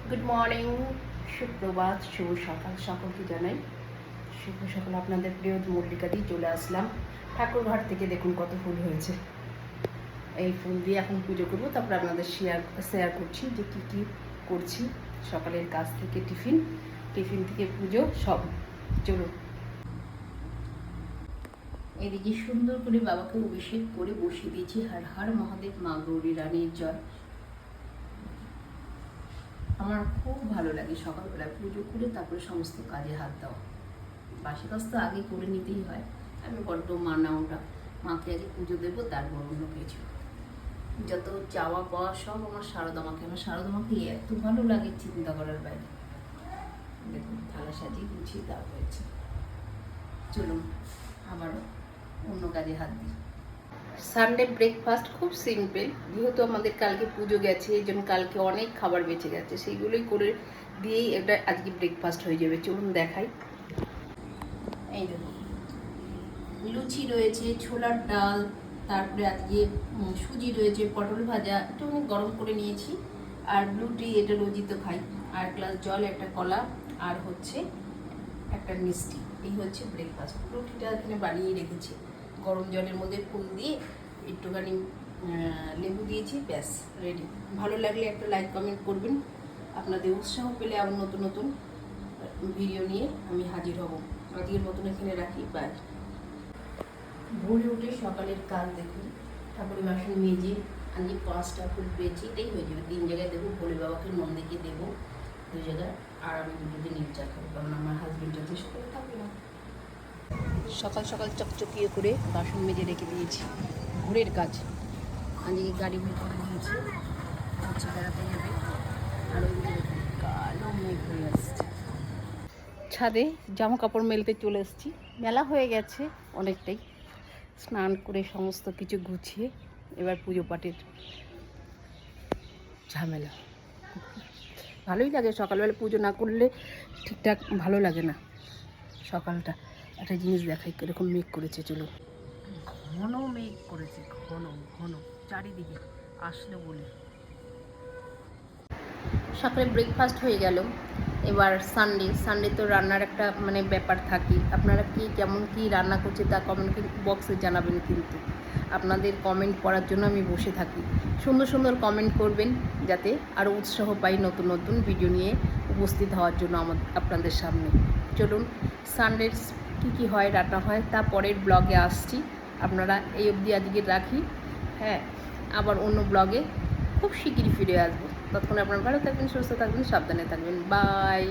Good morning, সুপ্রভাত, শুভ সকাল সকলকে জানাই। শুভ সকাল। আপনাদের প্রিয় মল্লিকা দিয়ে চলে আসলাম ঠাকুর ঘর থেকে। দেখুন কত ফুল হয়েছে। এই ফুল দিয়ে এখন পুজো করবো, তারপরে আপনাদের শেয়ার করছি যে কী কী করছি। সকালের কাজ থেকে টিফিন থেকে পুজো সব। চলুন। এদিকে সুন্দর করে বাবাকে অভিষেক করে বসিয়ে দিয়েছি। হর হর মহাদেব, মা গৌরী রানীর জয়। আমার খুব ভালো লাগে সকালবেলা পুজো করে তারপরে সমস্ত কাজে হাত দেওয়া। বাসি কাজ তো আগে করে নিতেই হয়। আমি বড্ড মানা ওটা, মাকে আগে পুজো দেবো তারপর অন্য কিছু। যত চাওয়া পাওয়া সব আমার শারদামাকে এত ভালো লাগে চিন্তা করার বাইরে। দেখুন থালা সাজিয়ে গুছিয়ে দেওয়া হয়েছে। চলুন আবারও অন্য কাজে হাত দিই। সানডে ব্রেকফাস্ট খুব সিম্পল, যেহেতু আমাদের কালকে পুজো গেছে এই জন্য কালকে অনেক খাবার বেঁচে গেছে, সেইগুলোই করে দিয়েই এটা আজকে ব্রেকফাস্ট হয়ে যাবে। চলুন দেখাই। এই দেখুন, লুচি রয়েছে, ছোলার ডাল, তারপরে আজকে সুজি রয়েছে, পটল ভাজা, একটু গরম করে নিয়েছি, আর ব্লু টি, এটা রোজই তো খাই, আর গ্লাস জল, একটা কলা, আর হচ্ছে একটা মিষ্টি। এই হচ্ছে ব্রেকফাস্ট। ব্লু টিটা এখানে বানিয়ে রেখেছি গরম জলের মধ্যে, ফুল দিয়ে একটুখানি লেবু দিয়েছি, ব্যাস রেডি। ভালো লাগলে একটা লাইক কমেন্ট করবেন। আপনাদের উৎসাহ পেলে আবার নতুন নতুন ভিডিও নিয়ে আমি হাজির হব। আজকের মতন এখানে রাখি, বাই। ভোরে উঠে সকালের কাজ দেখুন, ঠাকুর বাসন মেজে আজকে 5টা ফুল পেয়েছি, এটাই হয়ে যাবে। 3 জায়গায় দেবো, ভোলে বাবাকে নন্দিকে দেবো 2 জায়গায়, আর আমি 2 দিন নির্জা খাবো, কারণ আমার হাজবেন্ড হচ্ছে সকালে থাকবে না। সকাল সকাল চকচকিয়ে করে বাসন মেজে রেখে দিয়েছি। ভোরের কাজ আজকে গাড়ি বের করে দিয়েছি, হচ্ছে বেড়াতে যাবে। আর ওই কালো মেঘ হয়ে আসছে। ছাদে জামা কাপড় মেলতে চলে এসেছি। মেলা হয়ে গেছে অনেকটাই। স্নান করে সমস্ত কিছু গুছিয়ে এবার পুজো পাঠের ঝামেলা। ভালোই লাগে সকালবেলা পুজো না করলে ঠিকঠাক ভালো লাগে না। সকালটা একটা জিনিস দেখাই, কীরকম মেঘ করেছে। চলো, ঘন মেঘ করেছে, ঘন ঘন চারিদিকে আসলে বলে। সকালে ব্রেকফাস্ট হয়ে গেল। এবার সানডে তো রান্নার একটা ব্যাপার থাকে। আপনারা কেমন কি রান্না করছে তা কমেন্ট বক্সে জানাবেন। কিন্তু আপনাদের কমেন্ট পড়ার জন্য আমি বসে থাকি। সুন্দর সুন্দর কমেন্ট করবেন, যাতে আরও উৎসাহ পাই নতুন নতুন ভিডিও নিয়ে উপস্থিত হওয়ার জন্য আপনাদের সামনে। চলুন, সানডের কী হয় রান্না হয় তা পরের ব্লগে আসছি। আপনারা এই অবধি আজকে রাখি। হ্যাঁ, আবার অন্য ব্লগে খুব শিগগিরই ফিরে আসবো। ততক্ষণ আপনারা ভালো থাকবেন, সুস্থ থাকবেন, সাবধানে থাকবেন। বাই।